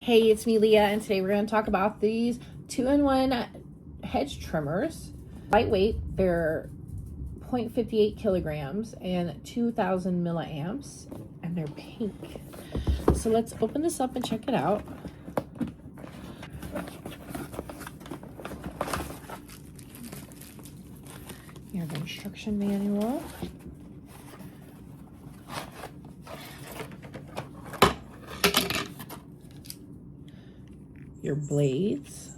Hey, it's me, Leah, and today we're going to talk about these 2-in-1 hedge trimmers. Lightweight, they're 0.58 kilograms and 2,000 milliamps, and they're pink. So let's open this up and check it out. You have the instruction manual. Your blades.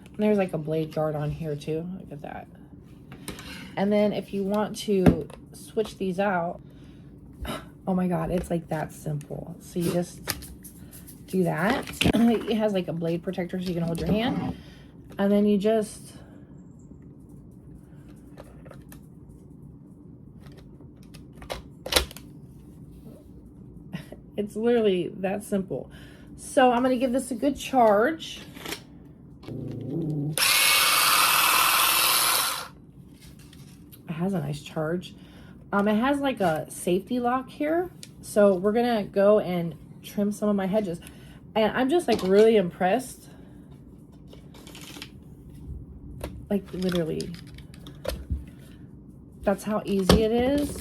And there's like a blade guard on here too. Look at that. And then if you want to switch these out, oh my god, it's like that simple. So you just do that. It has like a blade protector so you can hold your hand. And then you just it's literally that simple. So I'm gonna give this a good charge. It has a nice charge. It has like a safety lock here. So we're gonna go and trim some of my hedges. And I'm just like really impressed. Like literally. That's how easy it is.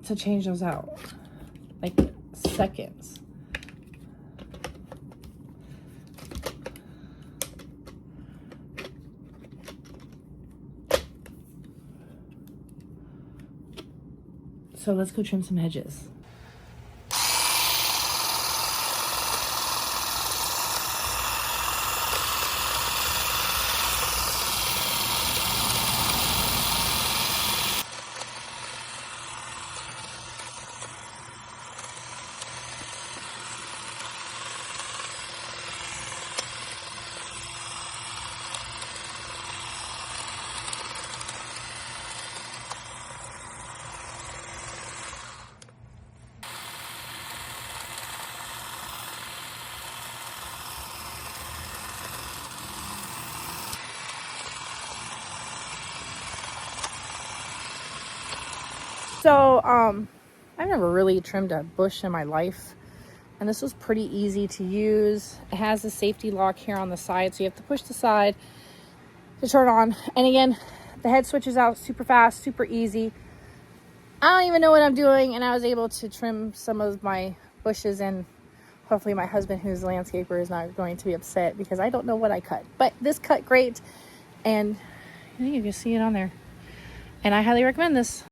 To change those out, like seconds. So let's go trim some hedges. So, I've never really trimmed a bush in my life, and this was pretty easy to use. It has a safety lock here on the side, so you have to push the side to turn on. And again, the head switches out super fast, super easy. I don't even know what I'm doing, and I was able to trim some of my bushes, and hopefully my husband, who's a landscaper, is not going to be upset because I don't know what I cut. But this cut great, and you can see it on there. And I highly recommend this.